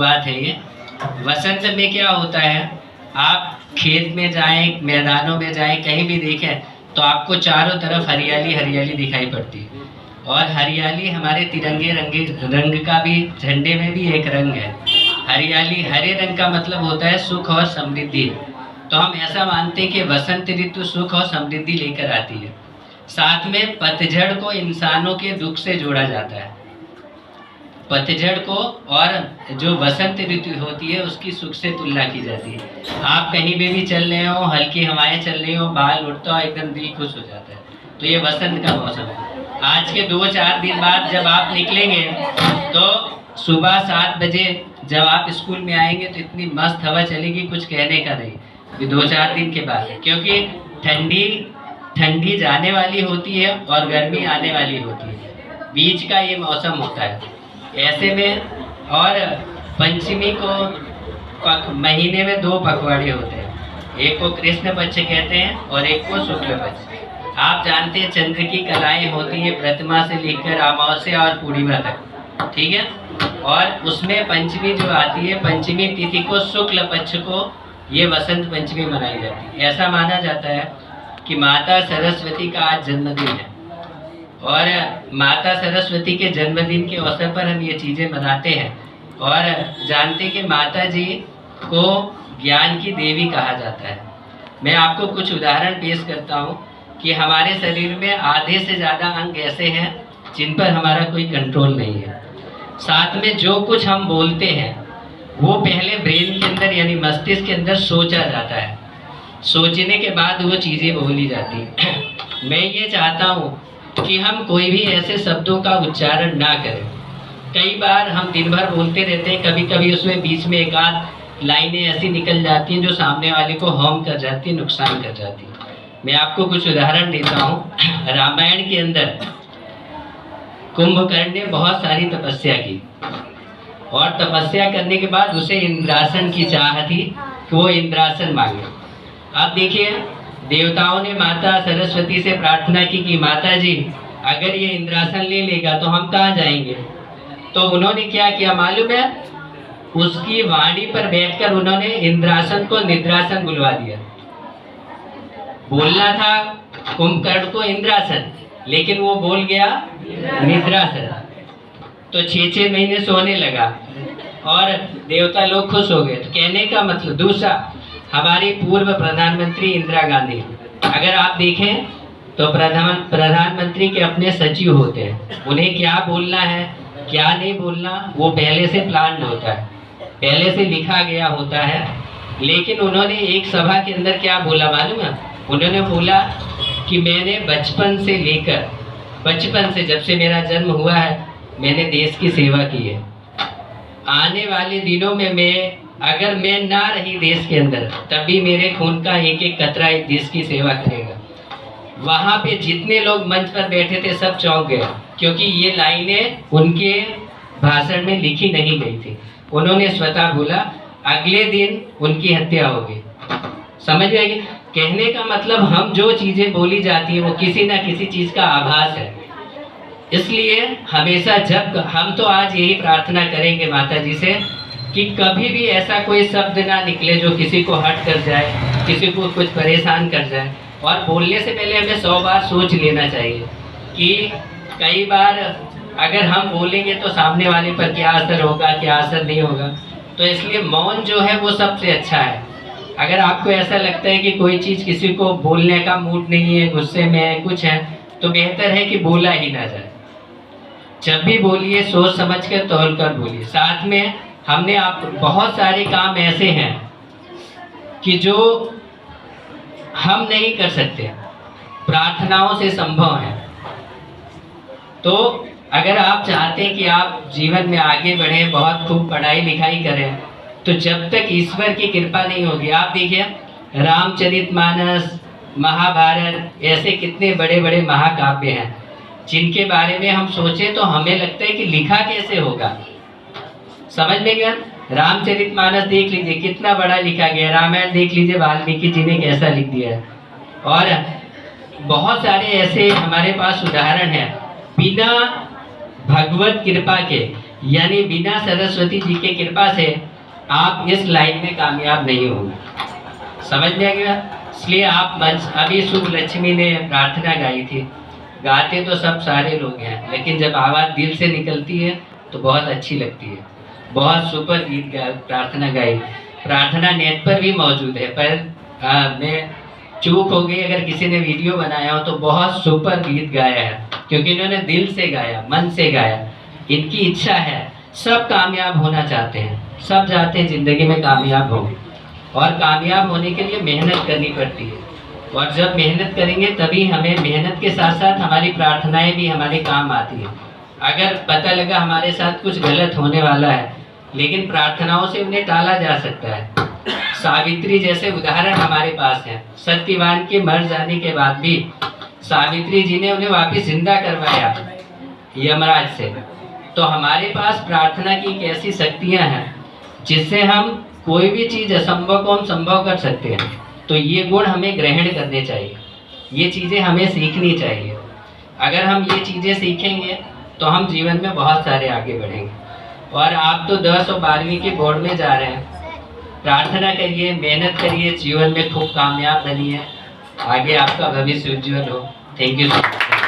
बात है ये। वसंत में क्या होता है, आप खेत में जाएं, मैदानों में जाएं, कहीं भी देखें तो आपको चारों तरफ हरियाली हरियाली दिखाई पड़ती है। और हरियाली हमारे तिरंगे रंग का भी, झंडे में भी एक रंग है। हरियाली, हरे रंग का मतलब होता है सुख और समृद्धि। तो हम ऐसा मानते हैं कि वसंत ऋतु सुख और समृद्धि लेकर आती है। साथ में पतझड़ को इंसानों के दुख से जोड़ा जाता है, पतझड़ को, और जो वसंत ऋतु होती है उसकी सुख से तुलना की जाती है। आप कहीं भी चल रहे हो, हल्की हवाएं चल रही हो, बाल उड़ता हो, एकदम दिल खुश हो जाता है। तो ये वसंत का मौसम है। आज के 2-4 दिन बाद जब आप निकलेंगे तो सुबह 7 बजे जब आप स्कूल में आएंगे तो इतनी मस्त हवा चलेगी, कुछ कहने का नहीं। ये 2-4 दिन के बाद, क्योंकि ठंडी जाने वाली होती है और गर्मी आने वाली होती है, बीच का ये मौसम होता है। ऐसे में, और पंचमी को महीने में 2 पखवाड़े होते हैं, एक को कृष्ण पक्ष कहते हैं और एक को शुक्ल पक्ष। आप जानते हैं चंद्र की कलाएं होती है प्रतिमा से लेकर अमावस्या और पूर्णिमा तक, ठीक है। और उसमें पंचमी जो आती है, पंचमी तिथि को, शुक्ल पक्ष को, ये वसंत पंचमी मनाई जाती है। ऐसा माना जाता है कि माता सरस्वती का आज जन्मदिन है, और माता सरस्वती के जन्मदिन के अवसर पर हम ये चीज़ें मनाते हैं। और जानते हैं कि माता जी को ज्ञान की देवी कहा जाता है। मैं आपको कुछ उदाहरण पेश करता हूँ कि हमारे शरीर में आधे से ज़्यादा अंग ऐसे हैं जिन पर हमारा कोई कंट्रोल नहीं है। साथ में जो कुछ हम बोलते हैं वो पहले ब्रेन के अंदर, यानी मस्तिष्क के अंदर सोचा जाता है, सोचने के बाद वो चीज़ें बोली जाती हैं। मैं ये चाहता हूँ कि हम कोई भी ऐसे शब्दों का उच्चारण ना करें। कई बार हम दिन भर बोलते रहते हैं, कभी कभी उसमें बीच में एक आध लाइनें ऐसी निकल जाती हैं जो सामने वाले को हार्म कर जाती है, नुकसान कर जाती है। मैं आपको कुछ उदाहरण देता हूँ। रामायण के अंदर कुंभकर्ण ने बहुत सारी तपस्या की, और तपस्या करने के बाद उसे इंद्रासन की चाह थी कि वो इंद्रासन मांगे। आप देखिए, देवताओं ने माता सरस्वती से प्रार्थना की कि माता जी, अगर ये इंद्रासन ले लेगा तो हम कहाँ जाएंगे। तो उन्होंने क्या किया मालूम है, उसकी वाणी पर बैठकर उन्होंने इंद्रासन को निद्रासन बुलवा दिया। बोलना था कुंभकर्ण को इंद्रासन, लेकिन वो बोल गया निद्रासन। तो 6-6 महीने सोने लगा और देवता लोग खुश हो गए। तो कहने का मतलब, दूसरा, हमारी पूर्व प्रधानमंत्री इंदिरा गांधी, अगर आप देखें तो प्रधानमंत्री के अपने सचिव होते हैं, उन्हें क्या बोलना है क्या नहीं बोलना वो पहले से प्लान होता है, पहले से लिखा गया होता है। लेकिन उन्होंने एक सभा के अंदर क्या बोला मालूम है, उन्होंने बोला कि मैंने बचपन से, जब से मेरा जन्म हुआ है, मैंने देश की सेवा की है। आने वाले दिनों में अगर मैं ना रही देश के अंदर, तभी मेरे खून का एक एक कतरा एक देश की सेवा करेगा। वहाँ पे जितने लोग मंच पर बैठे थे सब चौंक गए, क्योंकि ये लाइनें उनके भाषण में लिखी नहीं गई थी। उन्होंने स्वतः बोला, अगले दिन उनकी हत्या होगी। समझ में आएगी? कहने का मतलब, हम जो चीज़ें बोली जाती है वो किसी ना किसी चीज़ का आभास है। इसलिए हमेशा, जब हम तो आज यही प्रार्थना करेंगे माता जी से कि कभी भी ऐसा कोई शब्द ना निकले जो किसी को हर्ट कर जाए, किसी को कुछ परेशान कर जाए। और बोलने से पहले हमें 100 बार सोच लेना चाहिए कि कई बार अगर हम बोलेंगे तो सामने वाले पर क्या असर होगा, क्या असर नहीं होगा। तो इसलिए मौन जो है वो सबसे अच्छा है। अगर आपको ऐसा लगता है कि कोई चीज़ किसी को बोलने का मूड नहीं है, गुस्से में है, कुछ है, तो बेहतर है कि बोला ही ना जाए। जब भी बोलिए सोच समझ कर, तौल कर बोलिए। साथ में हमने बहुत सारे काम ऐसे हैं कि जो हम नहीं कर सकते, प्रार्थनाओं से संभव है। तो अगर आप चाहते हैं कि आप जीवन में आगे बढ़ें, बहुत खूब पढ़ाई लिखाई करें, तो जब तक ईश्वर की कृपा नहीं होगी, आप देखिए रामचरितमानस, महाभारत, ऐसे कितने बड़े बड़े महाकाव्य हैं जिनके बारे में हम सोचें तो हमें लगता है कि लिखा कैसे होगा। समझ में गया? रामचरितमानस देख लीजिए कितना बड़ा लिखा गया, रामायण देख लीजिए वाल्मीकि जी ने कैसा लिख दिया है। और बहुत सारे ऐसे हमारे पास उदाहरण हैं। बिना भगवत कृपा के यानी बिना सरस्वती जी की कृपा से आप इस लाइन में कामयाब नहीं होंगे। समझ में आ गया? इसलिए आप मंच, अभी शुभ लक्ष्मी ने प्रार्थना गाई थी, गाते तो सब सारे लोग हैं, लेकिन जब आवाज़ दिल से निकलती है तो बहुत अच्छी लगती है। बहुत सुपर गीत प्रार्थना गाई। प्रार्थना नेट पर भी मौजूद है, पर मैं चूक हो गई, अगर किसी ने वीडियो बनाया हो तो बहुत सुपर गीत गाया है, क्योंकि इन्होंने दिल से गाया, मन से गाया। इनकी इच्छा है, सब कामयाब होना चाहते हैं, सब चाहते हैं ज़िंदगी में कामयाब हो, और कामयाब होने के लिए मेहनत करनी पड़ती है। और जब मेहनत करेंगे तभी हमें, मेहनत के साथ साथ हमारी प्रार्थनाएं भी हमारे काम आती हैं। अगर पता लगा हमारे साथ कुछ गलत होने वाला है, लेकिन प्रार्थनाओं से उन्हें टाला जा सकता है। सावित्री जैसे उदाहरण हमारे पास हैं। सत्यवान के मर जाने के बाद भी सावित्री जी ने उन्हें वापस जिंदा करवाया यमराज से। तो हमारे पास प्रार्थना की एक ऐसी शक्तियाँ हैं जिससे हम कोई भी चीज़ असंभव को हम संभव कर सकते हैं। तो ये गुण हमें ग्रहण करने चाहिए, ये चीज़ें हमें सीखनी चाहिए। अगर हम ये चीज़ें सीखेंगे तो हम जीवन में बहुत सारे आगे बढ़ेंगे। और आप तो 10 और 12वीं के बोर्ड में जा रहे हैं, प्रार्थना करिए, मेहनत करिए, जीवन में खूब कामयाब बनिए, आगे आपका भविष्य उज्जवल हो। Thank you so much.